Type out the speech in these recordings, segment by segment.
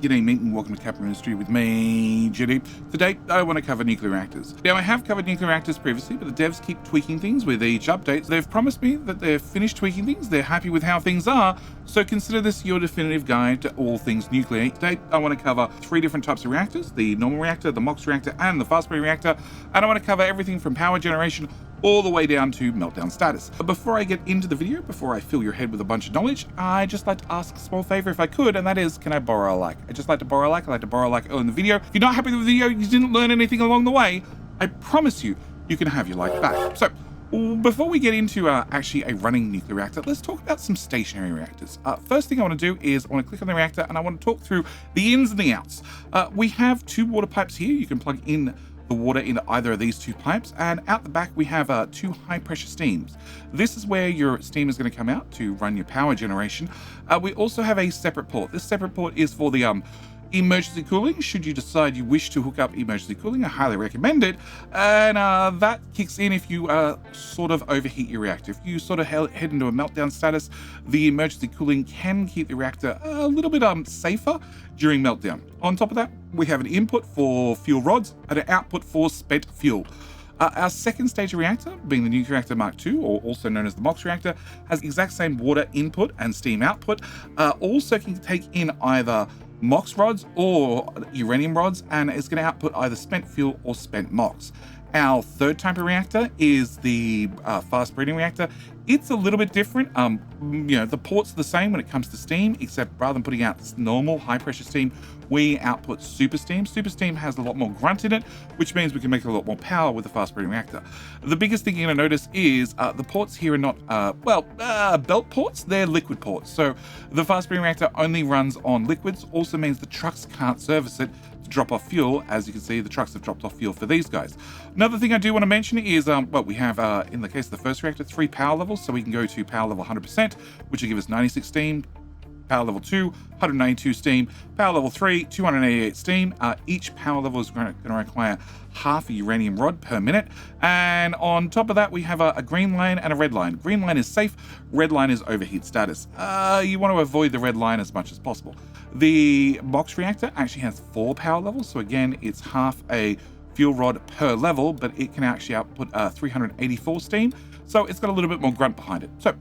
G'day mate and welcome to Capital Industry with me, JD. Today I want to cover nuclear reactors. Now I have covered nuclear reactors previously, but the devs keep tweaking things with each update. They've promised me that they're finished tweaking things, they're happy with how things are, so consider this your definitive guide to all things nuclear. Today I want to cover 3 different types of reactors: the normal reactor, the MOX reactor, and the fast-breeding reactor, and I want to cover everything from power generation all the way down to meltdown status. But before I get into the video, before I fill your head with a bunch of knowledge, I'd just like to ask a small favor if I could, and that is, can I borrow a like? I just like to borrow a like. I like to borrow a like early in the video. If you're not happy with the video, you didn't learn anything along the way, I promise you, you can have your like back. So, before we get into actually a running nuclear reactor, let's talk about some stationary reactors. First thing I want to do is I want to click on the reactor and I want to talk through the ins and the outs. We have 2 water pipes here. You can plug in the water into either of these 2 pipes, and out the back we have 2 high pressure steams. This is where your steam is going to come out to run your power generation. We also have a separate port. This separate port is for the emergency cooling. Should you decide you wish to hook up emergency cooling, I highly recommend it, and that kicks in if you sort of overheat your reactor. If you sort of head into a meltdown status, the emergency cooling can keep the reactor a little bit safer during meltdown. On top of that, we have an input for fuel rods and an output for spent fuel. Our second stage of reactor, being the nuclear reactor Mark II, or also known as the MOX reactor, has the exact same water input and steam output. Also can take in either MOX rods or uranium rods, and it's going to output either spent fuel or spent MOX. Our third type of reactor is the fast breeding reactor. It's a little bit different. The port's the same when it comes to steam, except rather than putting out normal high pressure steam, we output super steam. Super steam has a lot more grunt in it, which means we can make a lot more power with the fast breeding reactor. The biggest thing you're going to notice is the ports here are not, belt ports, they're liquid ports. So the fast breeding reactor only runs on liquids, also means the trucks can't service it to drop off fuel. As you can see, the trucks have dropped off fuel for these guys. Another thing I do want to mention is, we have, in the case of the first reactor, 3 power levels. So we can go to power level 100%, which will give us 96 steam, power level 2, 192 steam, power level 3, 288 steam. Each power level is going to require half a uranium rod per minute. And on top of that, we have a green line and a red line. Green line is safe, red line is overheat status. You want to avoid the red line as much as possible. The MOX reactor actually has 4 power levels. So again, it's half a fuel rod per level, but it can actually output 384 steam. So it's got a little bit more grunt behind it. So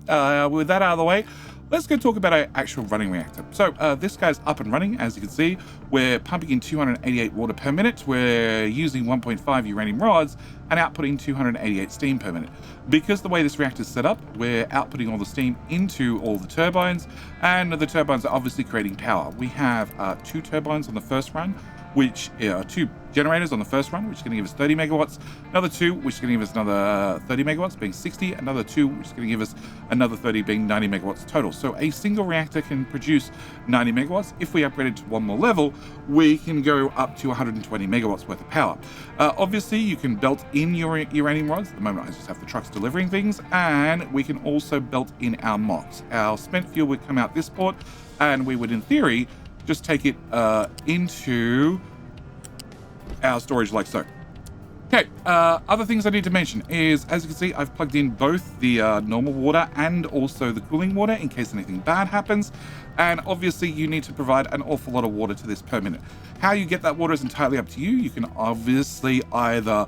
with that out of the way, let's go talk about our actual running reactor. So this guy's up and running. As you can see, we're pumping in 288 water per minute. We're using 1.5 uranium rods and outputting 288 steam per minute. Because the way this reactor is set up, we're outputting all the steam into all the turbines, and the turbines are obviously creating power. We have 2 turbines on the first run, which are 2 generators on the first run, which is going to give us 30 megawatts, another 2, which is going to give us another 30 megawatts, being 60, another 2, which is going to give us another 30, being 90 megawatts total. So a single reactor can produce 90 megawatts. If we upgrade it to one more level, we can go up to 120 megawatts worth of power. Obviously, you can belt in your uranium rods. At the moment, I just have the trucks delivering things, and we can also belt in our MOX. Our spent fuel would come out this port, and we would, in theory, just take it into our storage like so. Okay, other things I need to mention is, as you can see, I've plugged in both the normal water and also the cooling water in case anything bad happens. And obviously you need to provide an awful lot of water to this per minute. How you get that water is entirely up to you. You can obviously either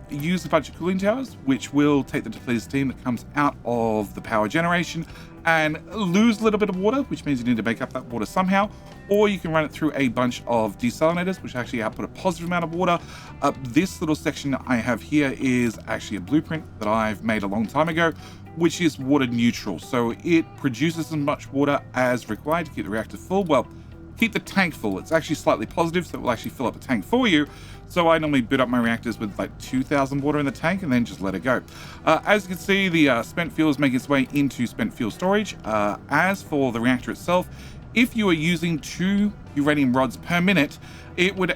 use a bunch of cooling towers, which will take the depleted steam that comes out of the power generation and lose a little bit of water, which means you need to make up that water somehow, or you can run it through a bunch of desalinators, which actually output a positive amount of water. This little section I have here is actually a blueprint that I've made a long time ago, which is water neutral. So it produces as much water as required to keep the reactor full. Well, keep the tank full. It's actually slightly positive, so it will actually fill up the tank for you. So I normally boot up my reactors with like 2,000 water in the tank and then just let it go. As you can see, the spent fuel is making its way into spent fuel storage. As for the reactor itself, if you are using 2 uranium rods per minute, it would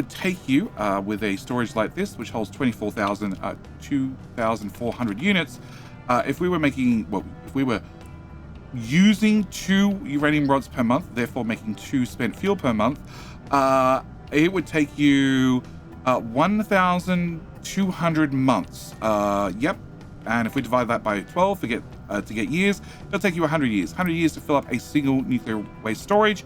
take you with a storage like this, which holds 2,400 units. If we were using 2 uranium rods per month, therefore making 2 spent fuel per month, it would take you 1,200 months. Yep. And if we divide that by 12 to get years, it'll take you 100 years. 100 years to fill up a single nuclear waste storage.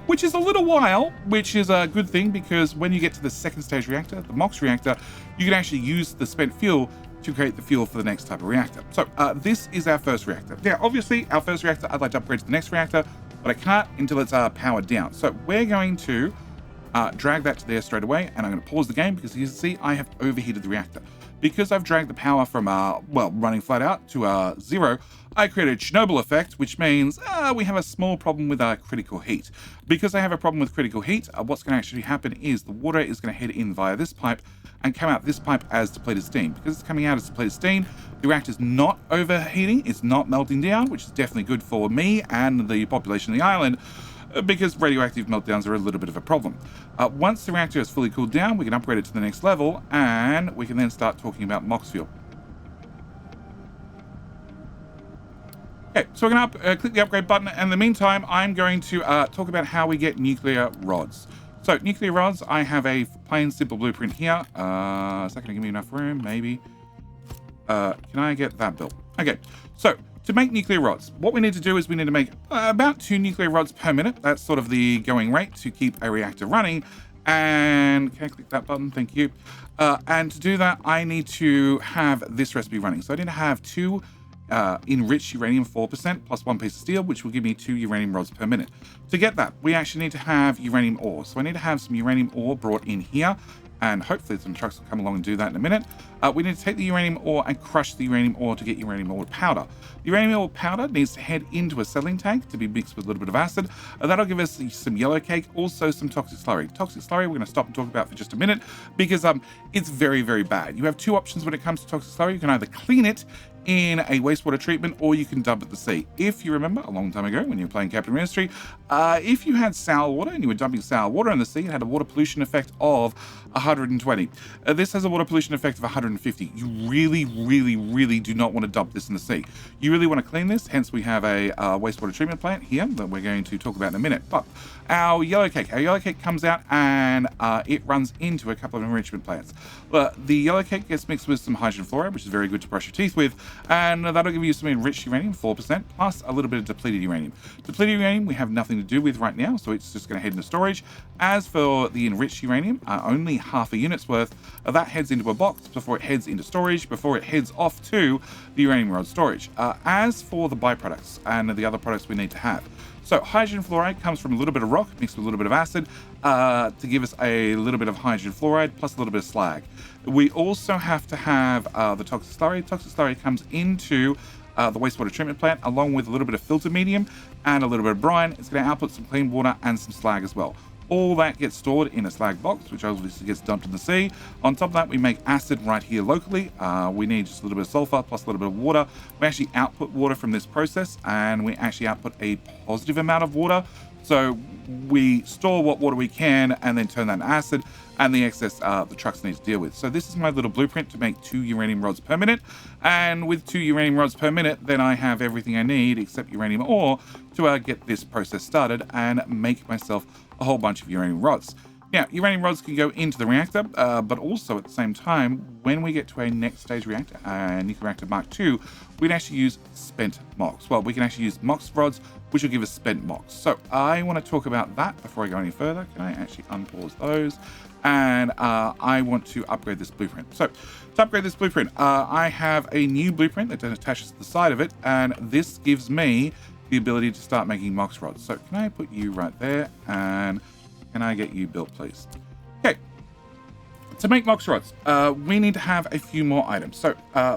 which is a little while, which is a good thing because when you get to the second stage reactor, the MOX reactor, you can actually use the spent fuel to create the fuel for the next type of reactor. So this is our first reactor. Now, obviously, our first reactor, I'd like to upgrade to the next reactor, but I can't until it's powered down. So we're going to drag that to there straight away, and I'm going to pause the game because you can see I have overheated the reactor. Because I've dragged the power from, well, running flat out to 0, I created a Chernobyl effect, which means we have a small problem with critical heat. Because I have a problem with critical heat, what's going to actually happen is the water is going to head in via this pipe and come out this pipe as depleted steam. Because it's coming out as depleted steam, the reactor's not overheating, it's not melting down, which is definitely good for me and the population of the island, because radioactive meltdowns are a little bit of a problem. Once the reactor is fully cooled down, we can upgrade it to the next level, and we can then start talking about MOX fuel. Okay, so we're going to click the upgrade button, and in the meantime, I'm going to talk about how we get nuclear rods. So, nuclear rods, I have a plain, simple blueprint here. Is that going to give me enough room? Maybe. Can I get that built? Okay, so to make nuclear rods, what we need to do is we need to make about 2 nuclear rods per minute. That's sort of the going rate to keep a reactor running. And can I click that button? Thank you. And to do that, I need to have this recipe running. So I need to have 2 enriched uranium 4% plus 1 piece of steel, which will give me 2 uranium rods per minute. To get that, we actually need to have uranium ore. So I need to have some uranium ore brought in here, and hopefully some trucks will come along and do that in a minute. We need to take the uranium ore and crush the uranium ore to get uranium ore powder. The uranium ore powder needs to head into a settling tank to be mixed with a little bit of acid. That'll give us some yellow cake, also some toxic slurry. Toxic slurry we're going to stop and talk about for just a minute because it's very, very bad. You have 2 options when it comes to toxic slurry. You can either clean it in a wastewater treatment, or you can dump it at the sea. If you remember, a long time ago when you were playing Captain Ministry, if you had sour water and you were dumping sour water in the sea, it had a water pollution effect of 120. This has a water pollution effect of 150. You really, really, really do not want to dump this in the sea. You really want to clean this, hence we have a wastewater treatment plant here that we're going to talk about in a minute. But our yellow cake comes out and it runs into a couple of enrichment plants. The yellow cake gets mixed with some hydrogen fluoride, which is very good to brush your teeth with, and that'll give you some enriched uranium, 4%, plus a little bit of depleted uranium. Depleted uranium we have nothing to do with right now, so it's just going to head into storage. As for the enriched uranium, only half a unit's worth, that heads into a box before it heads into storage, before it heads off to the uranium rod storage. As for the byproducts and the other products we need to have, so hydrogen fluoride comes from a little bit of rock mixed with a little bit of acid to give us a little bit of hydrogen fluoride plus a little bit of slag. We also have to have the toxic slurry. Toxic slurry comes into the wastewater treatment plant along with a little bit of filter medium and a little bit of brine. It's going to output some clean water and some slag as well. All that gets stored in a slag box, which obviously gets dumped in the sea. On top of that, we make acid right here locally. We need just a little bit of sulfur plus a little bit of water. We actually output water from this process, and we actually output a positive amount of water. So we store what water we can and then turn that into acid, and the excess the trucks need to deal with. So this is my little blueprint to make 2 uranium rods per minute. And with 2 uranium rods per minute, then I have everything I need except uranium ore to get this process started and make myself a whole bunch of uranium rods. Now, uranium rods can go into the reactor, but also at the same time, when we get to a next stage reactor, nuclear reactor Mark II, we'd actually use spent MOX. Well, we can actually use MOX rods, which will give us spent MOX. So I want to talk about that before I go any further. Can I actually unpause those? And I want to upgrade this blueprint. So to upgrade this blueprint, I have a new blueprint that attaches to the side of it, and this gives me the ability to start making MOX rods. So can I put you right there, and can I get you built, please? Okay. To make MOX rods, we need to have a few more items. So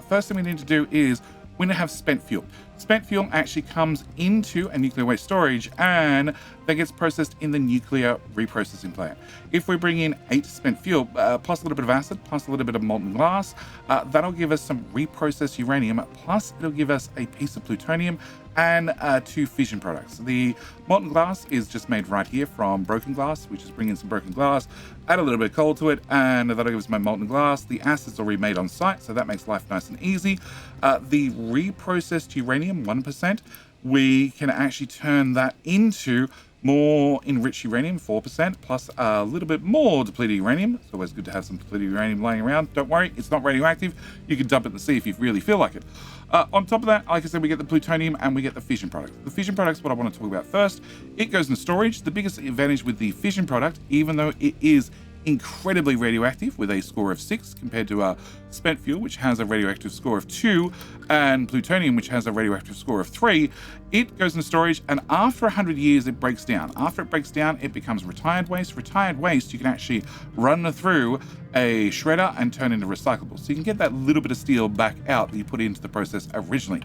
first thing we need to do is we need to have spent fuel. Spent fuel actually comes into a nuclear waste storage and that gets processed in the nuclear reprocessing plant. If we bring in 8 spent fuel, plus a little bit of acid, plus a little bit of molten glass, that'll give us some reprocessed uranium, plus it'll give us a piece of plutonium and 2 fission products. The molten glass is just made right here from broken glass, which is bring in some broken glass, add a little bit of coal to it, and that'll give us my molten glass. The acid's already made on site, so that makes life nice and easy. The reprocessed uranium, 1%, we can actually turn that into more enriched uranium, 4%, plus a little bit more depleted uranium. It's always good to have some depleted uranium lying around. Don't worry, it's not radioactive. You can dump it in the sea if you really feel like it. On top of that, like I said, we get the plutonium and we get the fission product. The fission product is what I want to talk about first. It goes in storage. The biggest advantage with the fission product, even though it is incredibly radioactive with a score of 6 compared to spent fuel, which has a radioactive score of 2, and plutonium, which has a radioactive score of 3, it goes in storage, and after 100 years it breaks down. After it breaks down, it becomes retired waste. Retired waste you can actually run through a shredder and turn into recyclables, so you can get that little bit of steel back out that you put into the process originally.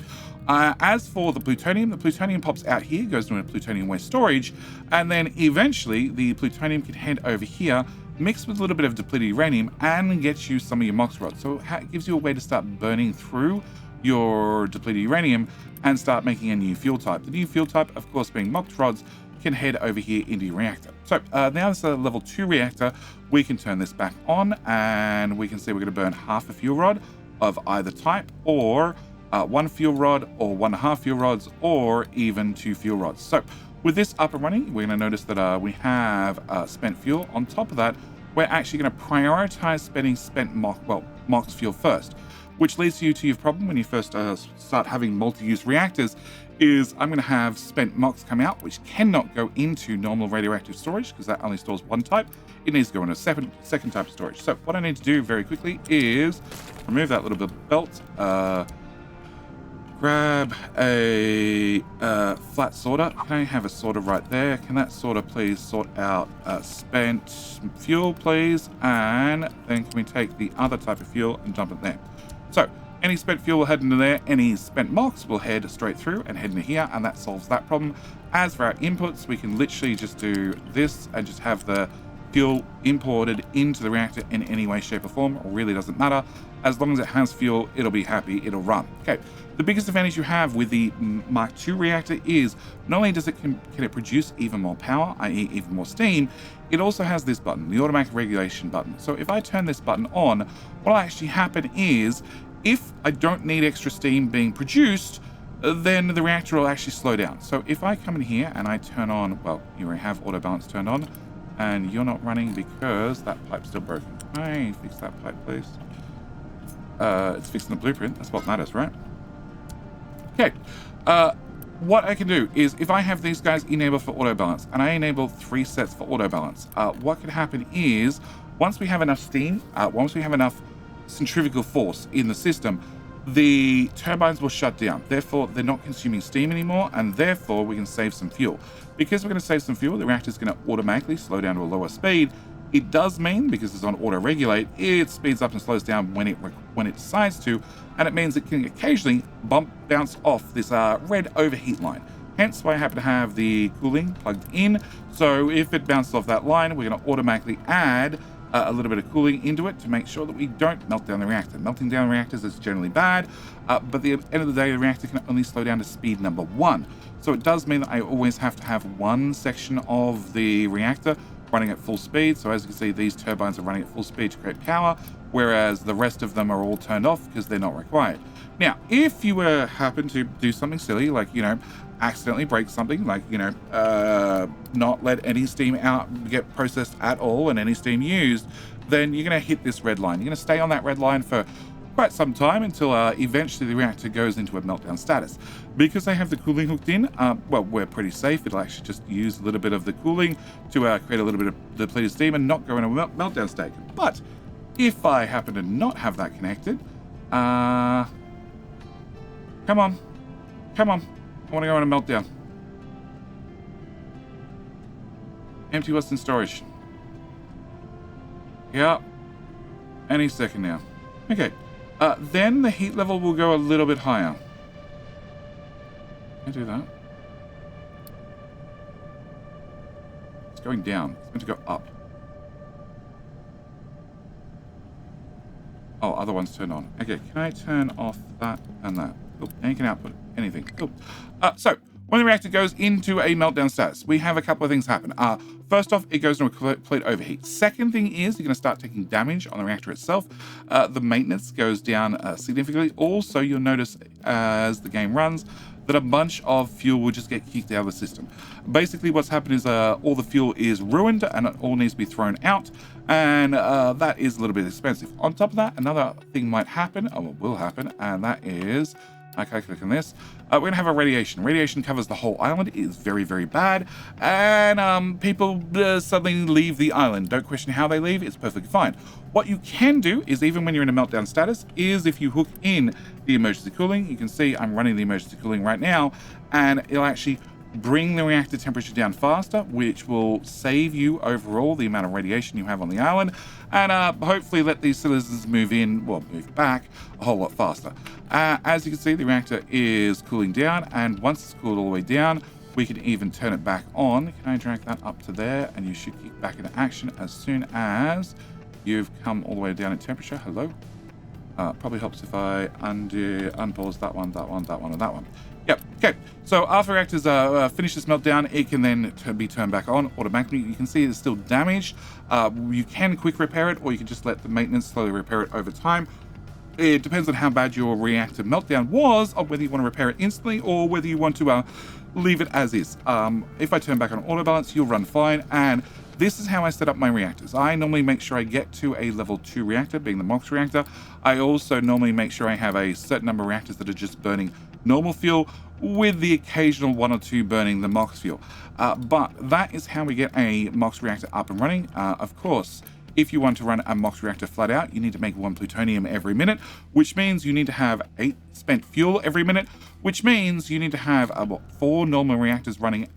As for the plutonium pops out here, goes into a plutonium waste storage, and then eventually the plutonium can head over here, mixed with a little bit of depleted uranium, and gets you some of your MOX rods. So it gives you a way to start burning through your depleted uranium and start making a new fuel type. The new fuel type, of course, being MOX rods, can head over here into your reactor. So now it's a level 2 reactor. We can turn this back on, and we can see we're going to burn half a fuel rod of either type, or 1 fuel rod, or 1.5 fuel rods, or even 2 fuel rods. So with this up and running, we're going to notice that we have spent fuel. On top of that, we're actually going to prioritize spending spent MOX fuel first, which leads you to your problem when you first start having multi-use reactors, is I'm going to have spent MOX come out, which cannot go into normal radioactive storage because that only stores one type. It needs to go into a second type of storage. So what I need to do very quickly is remove that little bit of belt, grab a flat sorter. Can I have a sorter right there? Can that sorter please sort out spent fuel, please? And then can we take the other type of fuel and dump it there? So any spent fuel will head into there. Any spent MOX will head straight through and head into here, and that solves that problem. As for our inputs, we can literally just do this and just have the fuel imported into the reactor in any way, shape, or form. It really doesn't matter. As long as it has fuel, it'll be happy, it'll run. Okay, the biggest advantage you have with the Mark II reactor is not only does it can it produce even more power, i.e. even more steam, it also has this button, the automatic regulation button. So if I turn this button on, what will actually happen is, if I don't need extra steam being produced, then the reactor will actually slow down. So if I come in here and I turn on, well, you already have auto balance turned on, and you're not running because that pipe's still broken. Can I fix that pipe, please? It's fixing the blueprint. That's what matters, right? Okay. What I can do is, if I have these guys enabled for auto balance, and I enable 3 sets for auto balance, what can happen is, once we have enough steam, once we have enough centrifugal force in the system, the turbines will shut down. Therefore, they're not consuming steam anymore, and therefore we can save some fuel. Because we're going to save some fuel, the reactor is going to automatically slow down to a lower speed. It does mean, because it's on auto regulate, it speeds up and slows down when it decides to, and it means it can occasionally bounce off this red overheat line. Hence why I happen to have the cooling plugged in. So if it bounces off that line, we're going to automatically add a little bit of cooling into it to make sure that we don't melt down the reactor. Melting down reactors is generally bad, but at the end of the day, the reactor can only slow down to speed number 1. So it does mean that I always have to have one section of the reactor running at full speed. So as you can see, these turbines are running at full speed to create power, whereas the rest of them are all turned off because they're not required. Now, if you happen to do something silly, like, accidentally break something, like, not let any steam out get processed at all and any steam used, then you're going to hit this red line. You're going to stay on that red line for quite some time until eventually the reactor goes into a meltdown status. Because I have the cooling hooked in, well, we're pretty safe. It'll actually just use a little bit of the cooling to create a little bit of depleted steam and not go into a meltdown state. But if I happen to not have that connected, come on, I want to go in a meltdown. Empty what's in storage. Yeah, any second now. Okay, then the heat level will go a little bit higher. Can I do that? It's going down. It's meant to go up. Oh, other one's turned on. Okay, can I turn off that and that? Cool. Now you can output anything. Cool. So when the reactor goes into a meltdown status, we have a couple of things happen. First off, it goes into a complete overheat. Second thing is, you're going to start taking damage on the reactor itself. The maintenance goes down significantly. Also, you'll notice as the game runs, that a bunch of fuel will just get kicked out of the system. Basically, what's happened is all the fuel is ruined and it all needs to be thrown out, and that is a little bit expensive. On top of that, another thing might happen, or will happen, and that is, okay, click on this. We're going to have a radiation. Radiation covers the whole island. It is very, very bad. And people suddenly leave the island. Don't question how they leave. It's perfectly fine. What you can do is, even when you're in a meltdown status, is if you hook in the emergency cooling, you can see I'm running the emergency cooling right now, and it'll actually bring the reactor temperature down faster, which will save you overall the amount of radiation you have on the island, and hopefully let these citizens move back a whole lot faster. As you can see, the reactor is cooling down, and once it's cooled all the way down, we can even turn it back on. Can I drag that up to there? And you should kick back into action as soon as you've come all the way down in temperature. Hello? Probably helps if I unpause that one, and that one. Yep, okay. So after reactors finish this meltdown, it can then be turned back on automatically. You can see it's still damaged. You can quick repair it, or you can just let the maintenance slowly repair it over time. It depends on how bad your reactor meltdown was, on whether you want to repair it instantly or whether you want to leave it as is. If I turn back on auto balance, you'll run fine. And this is how I set up my reactors. I normally make sure I get to a level 2 reactor, being the MOX reactor. I also normally make sure I have a certain number of reactors that are just burning normal fuel, with the occasional 1 or 2 burning the MOX fuel. But that is how we get a MOX reactor up and running. Of course, if you want to run a MOX reactor flat out, you need to make 1 plutonium every minute, which means you need to have 8 spent fuel every minute, which means you need to have 4 normal reactors running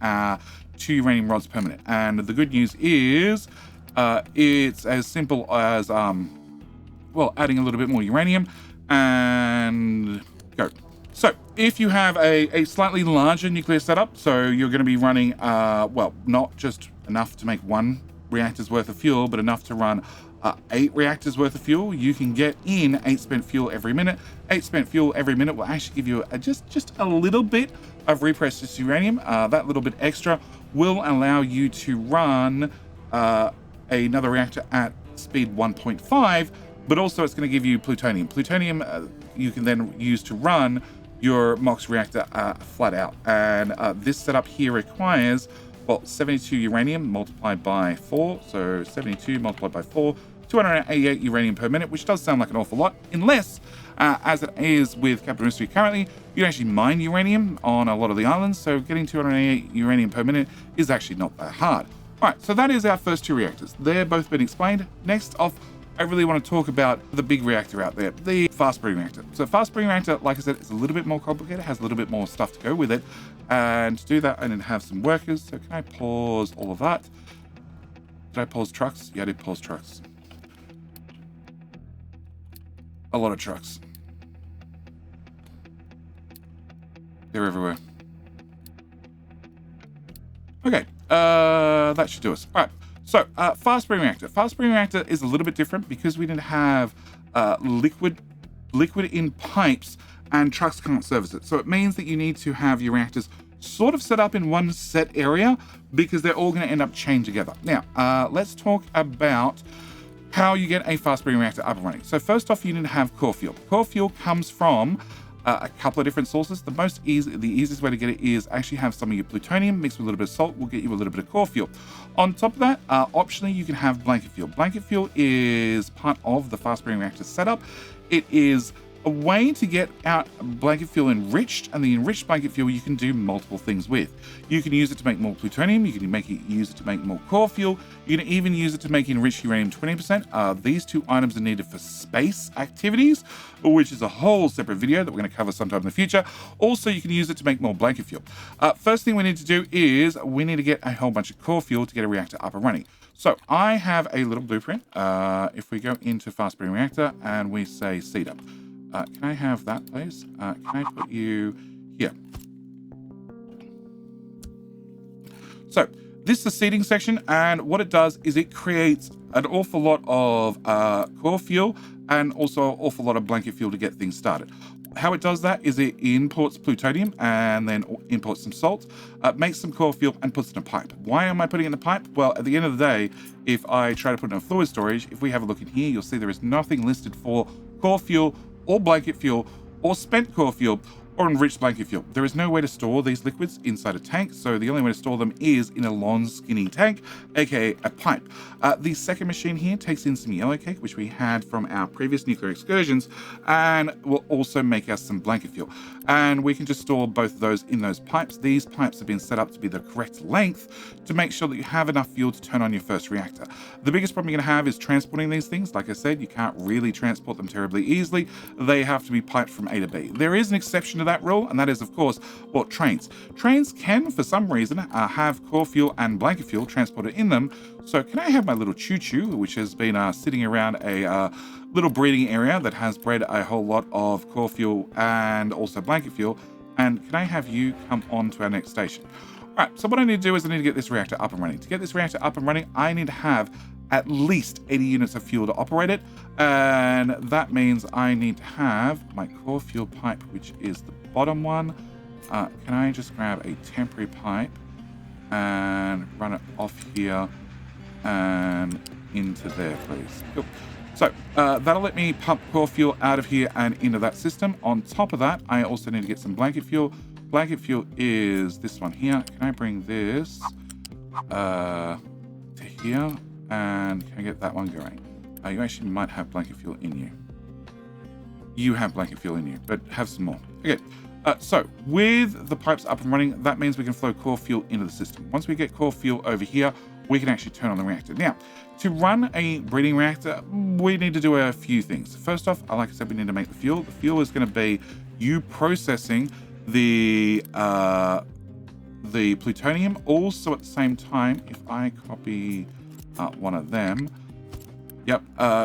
2 uranium rods per minute. And the good news is it's as simple as adding a little bit more uranium and go. So if you have a slightly larger nuclear setup, so you're going to be running not just enough to make 1 reactor's worth of fuel, but enough to run 8 reactors worth of fuel, you can get in 8 spent fuel every minute. 8 spent fuel every minute will actually give you just a little bit of reprocessed uranium. That little bit extra will allow you to run another reactor at speed 1.5, but also it's going to give you plutonium. Plutonium you can then use to run your MOX reactor flat out. And this setup here requires 72 uranium multiplied by 4, so 72 multiplied by 4, 288 uranium per minute, which does sound like an awful lot, unless, as it is with capital industry currently, you can actually mine uranium on a lot of the islands, so getting 288 uranium per minute is actually not that hard. All right, so that is our first 2 reactors. They're both been explained. Next off, I really want to talk about the big reactor out there, the fast breeding reactor. So fast breeding reactor, like I said, is a little bit more complicated, has a little bit more stuff to go with it. And to do that, I need to have some workers. So can I pause all of that? Did I pause trucks? Yeah, I did pause trucks. A lot of trucks. They're everywhere. Okay, that should do us. All right. So, fast breeding reactor. Fast breeding reactor is a little bit different because we didn't have liquid in pipes, and trucks can't service it. So it means that you need to have your reactors sort of set up in one set area because they're all going to end up chained together. Now, let's talk about how you get a fast breeding reactor up and running. So first off, you need to have core fuel. Core fuel comes from a couple of different sources. The easiest way to get it is actually have some of your plutonium mixed with a little bit of salt will get you a little bit of core fuel. On top of that, optionally, you can have blanket fuel. Blanket fuel is part of the fast breeding reactor setup. It is a way to get out blanket fuel enriched, and the enriched blanket fuel you can do multiple things with. You can use it to make more plutonium, you can use it to make more core fuel, you can even use it to make enriched uranium 20%. These 2 items are needed for space activities, which is a whole separate video that we're going to cover sometime in the future. Also, you can use it to make more blanket fuel. First thing we need to do is we need to get a whole bunch of core fuel to get a reactor up and running. So I have a little blueprint. If we go into fast breeding reactor and we say seed up. Can I have that, please? Can I put you here? So this is the seeding section, and what it does is it creates an awful lot of core fuel and also an awful lot of blanket fuel to get things started. How it does that is it imports plutonium and then imports some salt, makes some core fuel and puts it in a pipe. Why am I putting it in a pipe? Well, at the end of the day, if I try to put it in a fluid storage, if we have a look in here, you'll see there is nothing listed for core fuel or blanket fuel or spent core fuel or enriched blanket fuel. There is no way to store these liquids inside a tank, so the only way to store them is in a long, skinny tank, aka a pipe. The second machine here takes in some yellow cake, which we had from our previous nuclear excursions, and will also make us some blanket fuel. And we can just store both of those in those pipes. These pipes have been set up to be the correct length to make sure that you have enough fuel to turn on your first reactor. The biggest problem you're going to have is transporting these things. Like I said, you can't really transport them terribly easily. They have to be piped from A to B. There is an exception to that rule, and that is, of course, well, trains. Trains can, for some reason, have core fuel and blanket fuel transported in them. So can I have my little choo-choo, which has been sitting around a little breeding area that has bred a whole lot of core fuel and also blanket fuel, and can I have you come on to our next station? All right, so what I need to do is I need to get this reactor up and running. To get this reactor up and running, I need to have at least 80 units of fuel to operate it, and that means I need to have my core fuel pipe, which is the bottom one. Can I just grab a temporary pipe and run it off here and into there, please? Cool. So that'll let me pump core fuel out of here and into that system. On top of that, I also need to get some blanket fuel. Blanket fuel is this one here. Can I bring this to here? And can I get that one going? You actually might have blanket fuel in you. You have blanket fuel in you, but have some more. Okay. So with the pipes up and running, that means we can flow core fuel into the system. Once we get core fuel over here, we can actually turn on the reactor. Now, to run a breeding reactor, we need to do a few things. First off, like I said, we need to make the fuel. The fuel is going to be you processing the plutonium. Also, at the same time, if I copy one of them, yep,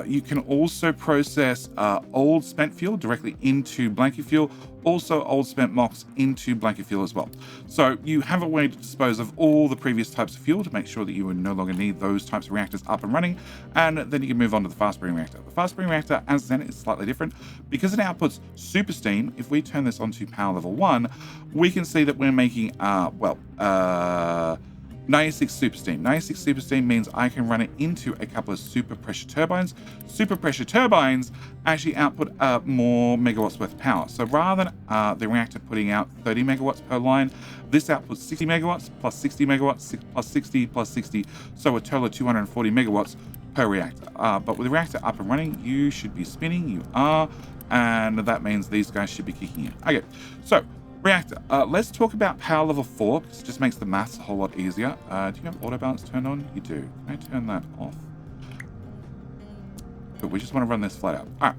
you can also process old spent fuel directly into blanket fuel, also old spent MOX into blanket fuel as well. So you have a way to dispose of all the previous types of fuel to make sure that you would no longer need those types of reactors up and running, and then you can move on to the fast breeding reactor. The fast breeding reactor, as then, is slightly different because it outputs super steam. If we turn this on to power level 1, we can see that we're making 96 super steam. 96 super steam means I can run it into a couple of super pressure turbines. Super pressure turbines actually output more megawatts worth of power. So rather than the reactor putting out 30 megawatts per line, this outputs 60 megawatts plus 60 megawatts plus 60 plus 60, so a total of 240 megawatts per reactor. But with the reactor up and running, you should be spinning. You are, and that means these guys should be kicking in. Okay, so reactor. Let's talk about power level 4 because it just makes the maths a whole lot easier. Do you have auto balance turned on? You do. Can I turn that off? But we just want to run this flat out. All right.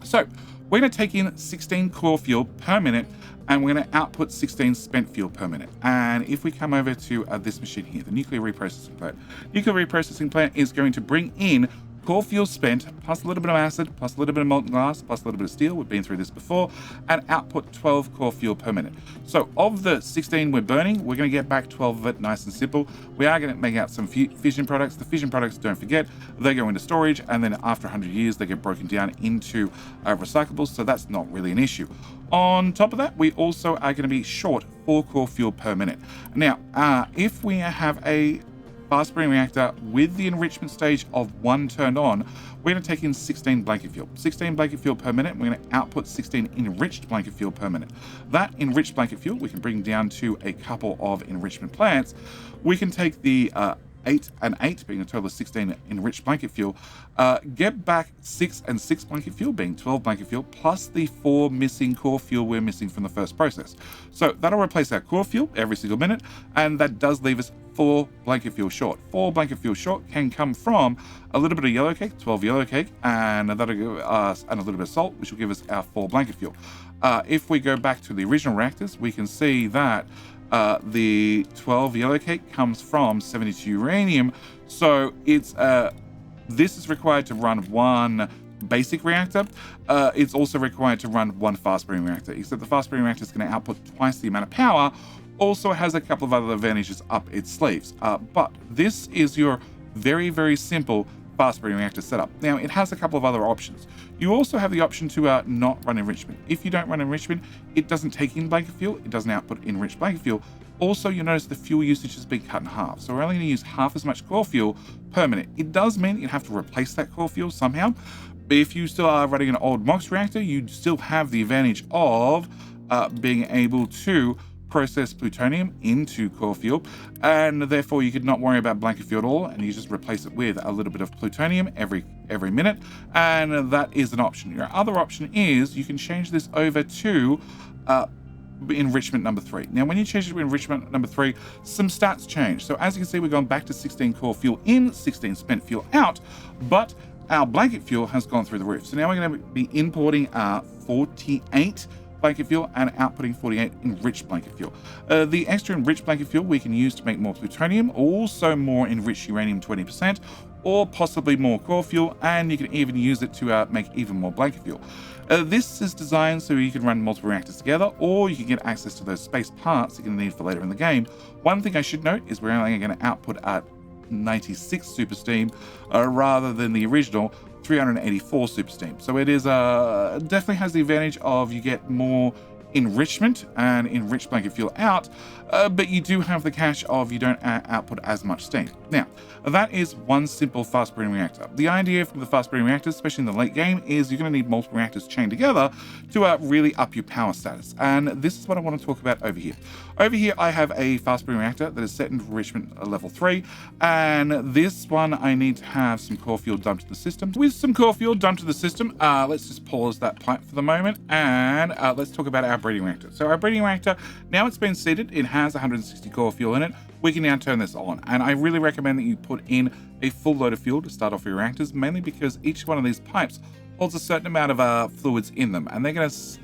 So we're going to take in 16 core fuel per minute, and we're going to output 16 spent fuel per minute. And if we come over to this machine here, the nuclear reprocessing plant, nuclear reprocessing plant is going to bring in core fuel spent, plus a little bit of acid, plus a little bit of molten glass, plus a little bit of steel. We've been through this before, and output 12 core fuel per minute. So of the 16 we're burning, we're going to get back 12 of it, nice and simple. We are going to make out some fission products. The fission products, don't forget, they go into storage, and then after 100 years, they get broken down into recyclables, so that's not really an issue. On top of that, we also are going to be short 4 core fuel per minute. Now, if we have a fast breeding reactor with the enrichment stage of 1 turned on, we're going to take in 16 blanket fuel. 16 blanket fuel per minute. We're going to output 16 enriched blanket fuel per minute. That enriched blanket fuel we can bring down to a couple of enrichment plants. We can take the 8 and 8, being a total of 16 enriched blanket fuel, get back 6 and 6 blanket fuel, being 12 blanket fuel, plus the 4 missing core fuel we're missing from the first process. So that'll replace our core fuel every single minute, and that does leave us 4 blanket fuel short. 4 blanket fuel short can come from a little bit of yellow cake, 12 yellow cake, and that'll give us and a little bit of salt, which will give us our 4 blanket fuel. If we go back to the original reactors, we can see that the 12 yellow cake comes from 72 uranium. So it's this is required to run 1 basic reactor. It's also required to run 1 fast breeding reactor, except the fast breeding reactor is going to output twice the amount of power. Also has a couple of other advantages up its sleeves. But this is your very, very simple fast breeding reactor setup. Now, it has a couple of other options. You also have the option to not run enrichment. If you don't run enrichment, it doesn't take in blanket fuel. It doesn't output enriched blanket fuel. Also, you'll notice the fuel usage has been cut in half. So we're only going to use half as much core fuel per minute. It does mean you have to replace that core fuel somehow. But if you still are running an old MOX reactor, you still have the advantage of being able to process plutonium into core fuel, and therefore you could not worry about blanket fuel at all, and you just replace it with a little bit of plutonium every minute, and that is an option. Your other option is you can change this over to enrichment number 3. Now, when you change it to enrichment number 3, some stats change. So as you can see, we're going back to 16 core fuel in, 16 spent fuel out, but our blanket fuel has gone through the roof. So now we're going to be importing 48 blanket fuel and outputting 48 enriched blanket fuel. The extra enriched blanket fuel we can use to make more plutonium, also more enriched uranium 20%, or possibly more core fuel, and you can even use it to make even more blanket fuel. This is designed so you can run multiple reactors together, or you can get access to those space parts you're going to need for later in the game. One thing I should note is we're only going to output at 96 super steam rather than the original 384 super steam. So it is definitely has the advantage of you get more enrichment and enriched blanket fuel out, but you do have the catch of you don't output as much steam. Now, that is one simple fast breeding reactor. The idea from the fast breeding reactors, especially in the late game, is you're going to need multiple reactors chained together to really up your power status. And this is what I want to talk about over here. Over here, I have a fast breeding reactor that is set in enrichment level 3, and this one I need to have some core fuel dumped to the system. With some core fuel dumped to the system, let's just pause that pipe for the moment, and let's talk about our breeding reactor. So our breeding reactor, now it's been seeded, it has 160 core fuel in it. We can now turn this on, and I really recommend that you put in a full load of fuel to start off your reactors, mainly because each one of these pipes holds a certain amount of fluids in them, and fluids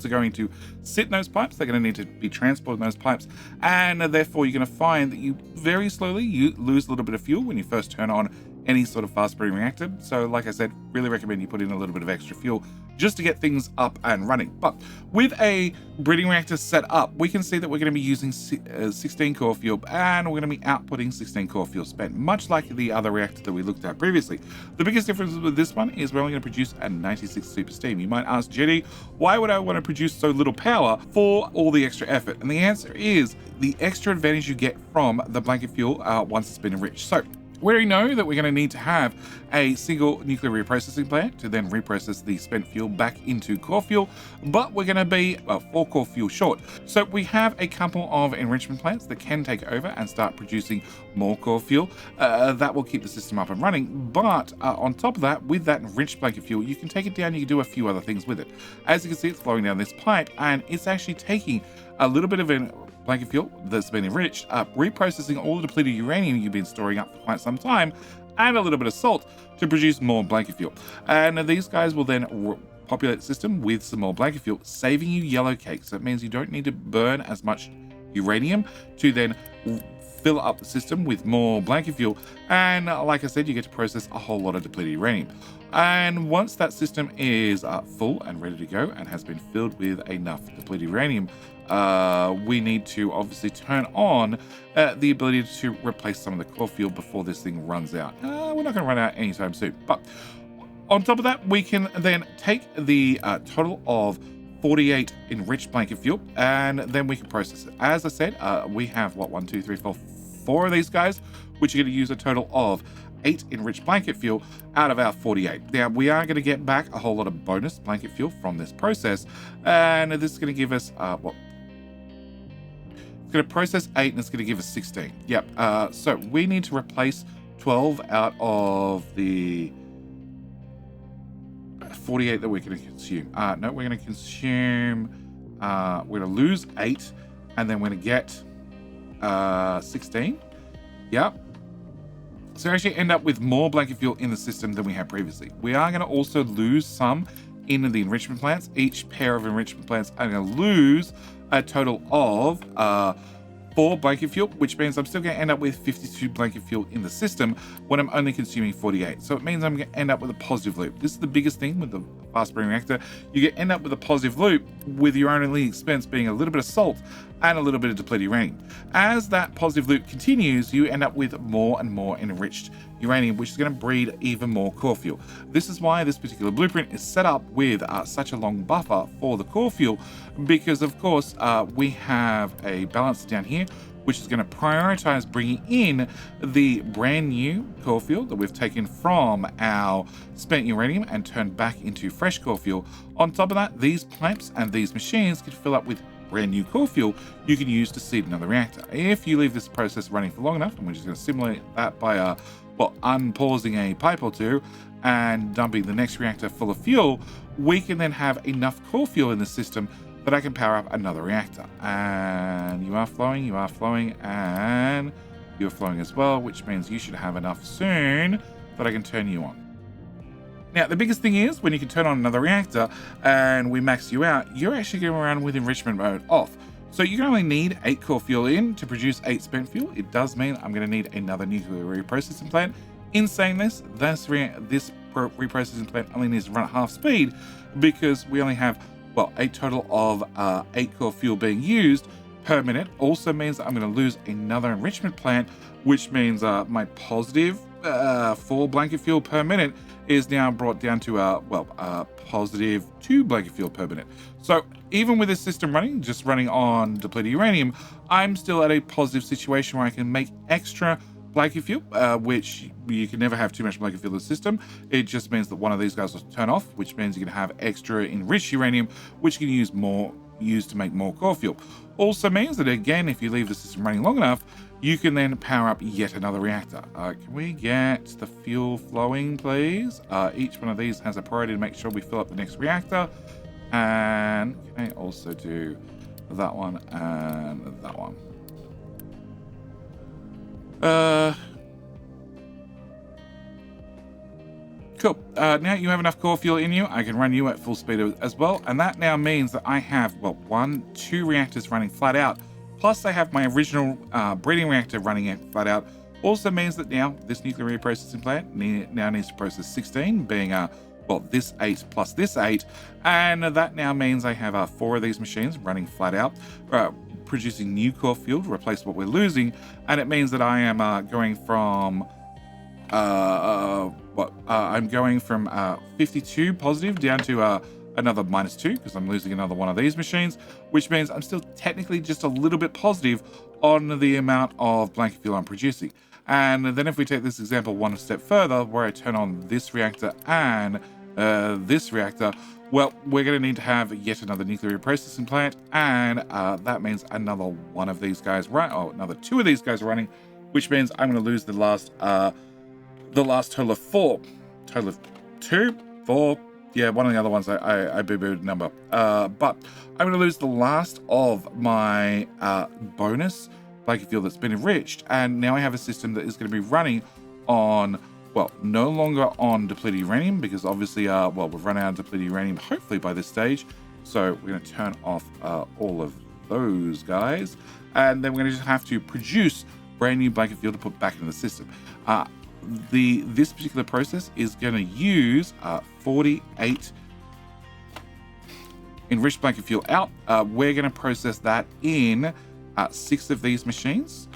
are going to sit in those pipes. They're going to need to be transported in those pipes, and therefore you're going to find that you very slowly lose a little bit of fuel when you first turn on any sort of fast breeding reactor. So like I said, really recommend you put in a little bit of extra fuel just to get things up and running. But with a breeding reactor set up, we can see that we're going to be using 16 core fuel, and we're going to be outputting 16 core fuel spent, much like the other reactor that we looked at previously. The biggest difference with this one is we're only going to produce a 96 super steam. You might ask, Jetty, why would I want to produce so little power for all the extra effort? And the answer is the extra advantage you get from the blanket fuel once it's been enriched. So we already know that we're going to need to have a single nuclear reprocessing plant to then reprocess the spent fuel back into core fuel, but we're going to be 4 core fuel short. So we have a couple of enrichment plants that can take over and start producing more core fuel. That will keep the system up and running, but on top of that, with that enriched blanket fuel, you can take it down, you can do a few other things with it. As you can see, it's flowing down this pipe, and it's actually taking a little bit of blanket fuel that's been enriched, reprocessing all the depleted uranium you've been storing up for quite some time, and a little bit of salt to produce more blanket fuel. And these guys will then populate the system with some more blanket fuel, saving you yellow cake. So it means you don't need to burn as much uranium to then fill up the system with more blanket fuel. And like I said, you get to process a whole lot of depleted uranium. And once that system is full and ready to go and has been filled with enough depleted uranium, we need to obviously turn on the ability to replace some of the core fuel before this thing runs out. We're not going to run out anytime soon. But on top of that, we can then take the total of 48 enriched blanket fuel, and then we can process it. As I said, we have, 4 of these guys, which are going to use a total of 8 enriched blanket fuel out of our 48. Now, we are going to get back a whole lot of bonus blanket fuel from this process, and this is going to give us, it's going to process 8, and it's going to give us 16. Yep, so we need to replace 12 out of the 48 that we're going to consume. No, we're going to consume, we're going to lose 8, and then we're going to get 16. Yep. So we actually end up with more blanket fuel in the system than we had previously. We are going to also lose some in the enrichment plants. Each pair of enrichment plants are going to lose a total of 4 blanket fuel, which means I'm still going to end up with 52 blanket fuel in the system when I'm only consuming 48. So it means I'm going to end up with a positive loop. This is the biggest thing with the fast breeding reactor. You end up with a positive loop with your only expense being a little bit of salt and a little bit of depleted uranium. As that positive loop continues, you end up with more and more enriched uranium, which is going to breed even more core fuel. This is why this particular blueprint is set up with such a long buffer for the core fuel, because of course we have a balancer down here which is going to prioritize bringing in the brand new core fuel that we've taken from our spent uranium and turned back into fresh core fuel. On top of that, these plants and these machines can fill up with brand new core fuel you can use to seed another reactor. If you leave this process running for long enough, and we're just going to simulate that by unpausing a pipe or two and dumping the next reactor full of fuel, we can then have enough core fuel in the system that I can power up another reactor. And you are flowing, and you're flowing as well, which means you should have enough soon that I can turn you on. Now, the biggest thing is when you can turn on another reactor and we max you out, you're actually going around with enrichment mode off. So you can only need 8 core fuel in to produce 8 spent fuel. It does mean I'm going to need another nuclear reprocessing plant. In saying this reprocessing plant only needs to run at half speed because we only have, a total of 8 core fuel being used per minute. Also means that I'm going to lose another enrichment plant, which means my positive 4 blanket fuel per minute is now brought down to positive 2 blanket fuel per minute. So even with this system just running on depleted uranium, I'm still at a positive situation where I can make extra blanket fuel, which you can never have too much blanket fuel in the system. It just means that one of these guys will turn off, which means you can have extra enriched uranium, which you can use to make more core fuel. Also means that, again, if you leave the system running long enough, you can then power up yet another reactor. Can we get the fuel flowing, please? Each one of these has a priority to make sure we fill up the next reactor. And can I also do that one and that one? Cool. Now you have enough core fuel in you, I can run you at full speed as well. And that now means that I have, 2 reactors running flat out. Plus I have my original breeding reactor running it flat out. Also means that now this nuclear reprocessing plant now needs to process 16, being this 8 plus this 8. And that now means I have 4 of these machines running flat out, producing new core fuel to replace what we're losing. And it means that I am going from 52 positive down to another -2 because I'm losing another one of these machines, which means I'm still technically just a little bit positive on the amount of blanket fuel I'm producing. And then if we take this example one step further, where I turn on this reactor and this reactor, we're going to need to have yet another nuclear processing plant, and that means another one of these guys another 2 of these guys are running, which means I'm going to lose the last total of 4. Total of 2, 4. Yeah, one of the other ones I boo-booed number. But I'm going to lose the last of my bonus blanket fuel that's been enriched, and now I have a system that is going to be running on, no longer on depleted uranium, because obviously, we've run out of depleted uranium hopefully by this stage. So we're going to turn off all of those guys, and then we're going to just have to produce brand new blanket fuel to put back into the system. This particular process is going to use 48 enriched blanket fuel out. We're going to process that in 6 of these machines,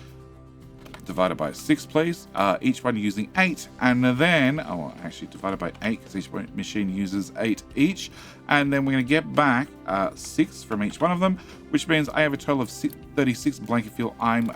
divided by 6, please. Each one using 8, and then actually divided by 8 because each machine uses 8 each. And then we're going to get back 6 from each one of them, which means I have a total of 36 blanket fuel I'm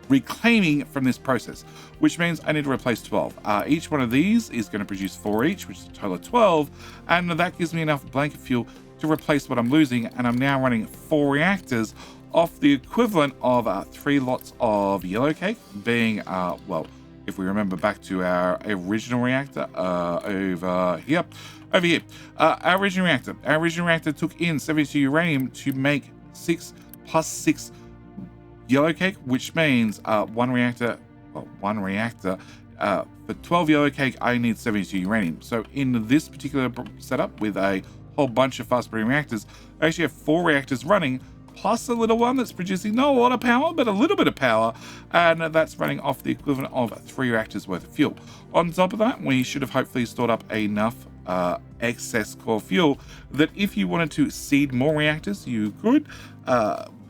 reclaiming from this process, which means I need to replace 12. Each one of these is going to produce 4 each, which is a total of 12, and that gives me enough blanket fuel to replace what I'm losing, and I'm now running 4 reactors off the equivalent of 3 lots of yellow cake, being, if we remember back to our original reactor over here. Our original reactor took in 72 uranium to make 6 plus 6 yellow cake, which means one reactor for 12 yellow cake I need 72 uranium. So in this particular setup with a whole bunch of fast breeding reactors, I actually have 4 reactors running plus a little one that's producing not a lot of power but a little bit of power, and that's running off the equivalent of 3 reactors worth of fuel. On top of that, we should have hopefully stored up enough excess core fuel that if you wanted to seed more reactors you could,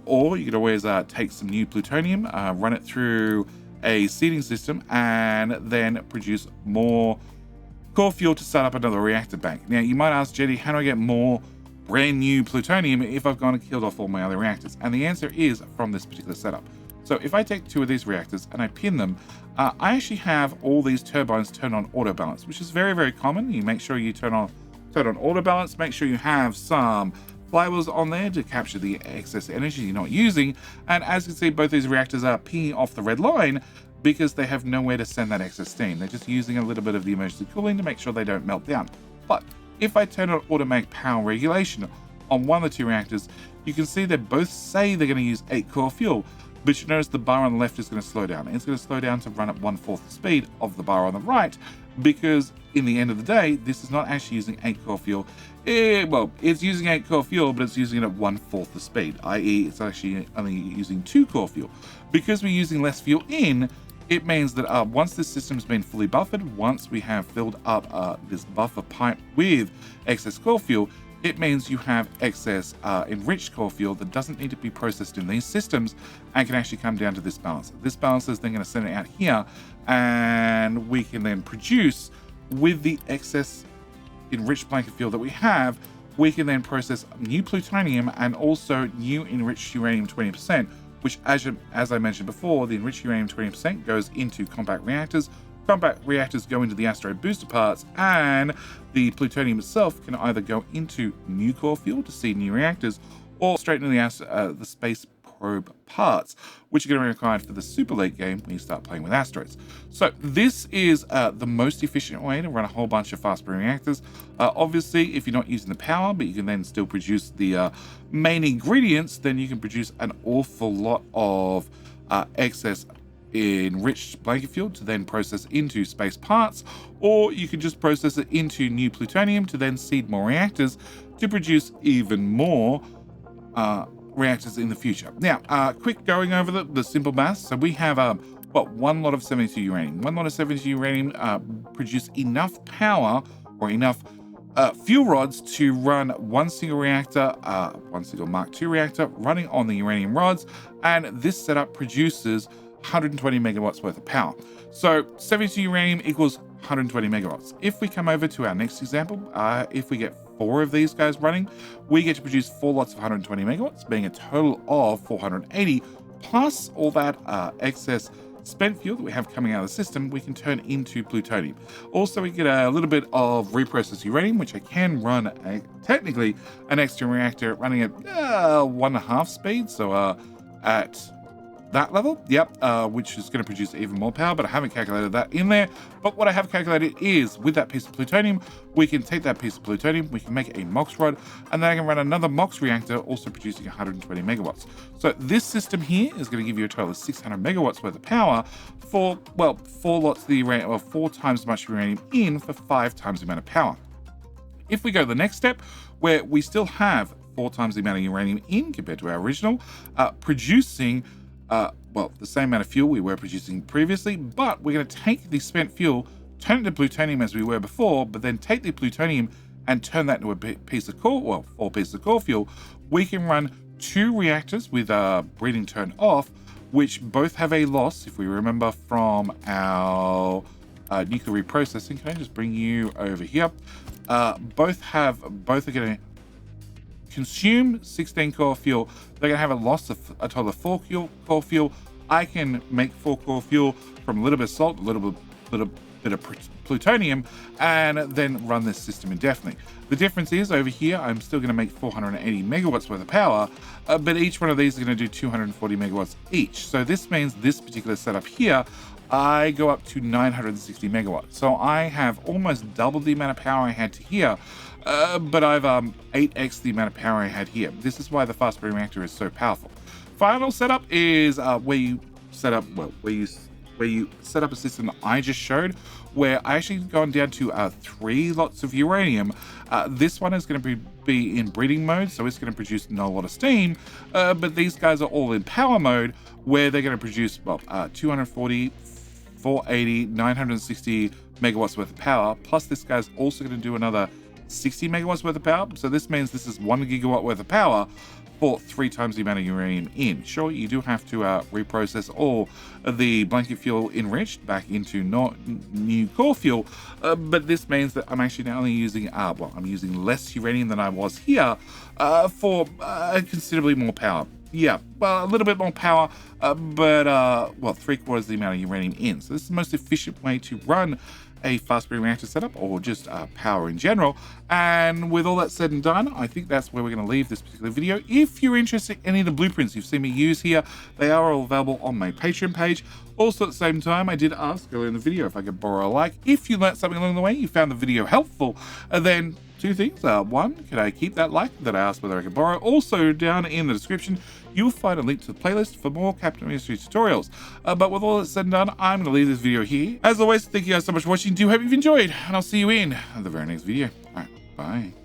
or you could always take some new plutonium, run it through a seeding system, and then produce more core fuel to start up another reactor bank. Now, you might ask, Jetty, how do I get more brand new plutonium if I've gone and killed off all my other reactors? And the answer is from this particular setup. So if I take 2 of these reactors and I pin them, I actually have all these turbines turn on auto balance, which is very, very common. You make sure you turn on auto balance, make sure you have some flywheels on there to capture the excess energy you're not using. And as you can see, both these reactors are pinging off the red line because they have nowhere to send that excess steam. They're just using a little bit of the emergency cooling to make sure they don't melt down. But if I turn on automatic power regulation on one of the 2 reactors, you can see they both say they're going to use 8 core fuel, but you notice the bar on the left is going to slow down. It's going to slow down to run at 1/4 the speed of the bar on the right, because in the end of the day, this is not actually using 8 core fuel. Well, it's using 8 core fuel, but it's using it at 1/4 the speed, i.e. it's actually only using 2 core fuel. Because we're using less fuel in, it means that once this system's been fully buffered, once we have filled up this buffer pipe with excess core fuel, it means you have excess enriched core fuel that doesn't need to be processed in these systems and can actually come down to this balancer. This balancer is then going to send it out here, and we can then produce with the excess enriched blanket fuel that we have. We can then process new plutonium and also new enriched uranium 20%, which, as I mentioned before, the enriched uranium 20% goes into compact reactors. Compact reactors go into the asteroid booster parts, and the plutonium itself can either go into new core fuel to seed new reactors, or straight into the space probe parts, which are going to be required for the super late game when you start playing with asteroids. So this is the most efficient way to run a whole bunch of fast burning reactors. Obviously, if you're not using the power, but you can then still produce the main ingredients, then you can produce an awful lot of excess enriched blanket fuel to then process into space parts, or you can just process it into new plutonium to then seed more reactors to produce even more reactors in the future. Now, quick going over the simple maths. So we have one lot of 72 uranium. One lot of 72 uranium produce enough power or enough fuel rods to run one single reactor, one single Mark II reactor running on the uranium rods, and this setup produces 120 megawatts worth of power. So 72 uranium equals 120 megawatts. If we come over to our next example, if we get 4 of these guys running, we get to produce 4 lots of 120 megawatts, being a total of 480, plus all that excess spent fuel that we have coming out of the system, we can turn into plutonium. Also, we get a little bit of reprocessed uranium, which I can run technically an extra reactor running at 1.5 speed, so at that level, which is going to produce even more power, but I haven't calculated that in there. But what I have calculated is with that piece of plutonium, we can take that piece of plutonium, we can make a MOX rod, and then I can run another MOX reactor, also producing 120 megawatts. So this system here is going to give you a total of 600 megawatts worth of power for, 4 lots of the uranium, 4 times as much uranium in for 5 times the amount of power. If we go to the next step, where we still have 4 times the amount of uranium in compared to our original, producing the same amount of fuel we were producing previously, but we're going to take the spent fuel, turn it to plutonium as we were before, but then take the plutonium and turn that into a piece of core, 4 pieces of core fuel. We can run 2 reactors with breeding turned off, which both have a loss, if we remember from our nuclear reprocessing. Can I just bring you over here? Both are going to consume 16 core fuel. They're going to have a loss of a total of 4 core fuel. I can make 4 core fuel from a little bit of salt, a little bit of plutonium, and then run this system indefinitely. The difference is over here, I'm still going to make 480 megawatts worth of power, but each one of these is going to do 240 megawatts each. So this means this particular setup here, I go up to 960 megawatts. So I have almost double the amount of power I had to here, but I've 8x the amount of power I had here. This is why the fast burning reactor is so powerful. Final setup is where you set up a system that I just showed, where I actually gone down to 3 lots of uranium. This one is going to be in breeding mode, so it's going to produce not a lot of steam, but these guys are all in power mode, where they're going to produce 240, 480, 960 megawatts worth of power, plus this guy's also going to do another 60 megawatts worth of power. So this means this is 1 gigawatt worth of power for 3 times the amount of uranium in. Sure, you do have to reprocess all of the blanket fuel enriched back into not new core fuel, but this means that I'm actually now only using, I'm using less uranium than I was here for considerably more power. Yeah, well, a little bit more power, but, well, 3/4 the amount of uranium in. So this is the most efficient way to run a fast breeding reactor setup, or just power in general. And with all that said and done, I think that's where we're going to leave this particular video. If you're interested in any of the blueprints you've seen me use here, they are all available on my Patreon page. Also, at the same time, I did ask earlier in the video if I could borrow a like. If you learned something along the way, you found the video helpful, then 2 things. One, could I keep that like that I asked whether I could borrow? Also, down in the description, you'll find a link to the playlist for more Captain Mystery tutorials. But with all that said and done, I'm going to leave this video here. As always, thank you guys so much for watching. Do hope you've enjoyed, and I'll see you in the very next video. All right, bye.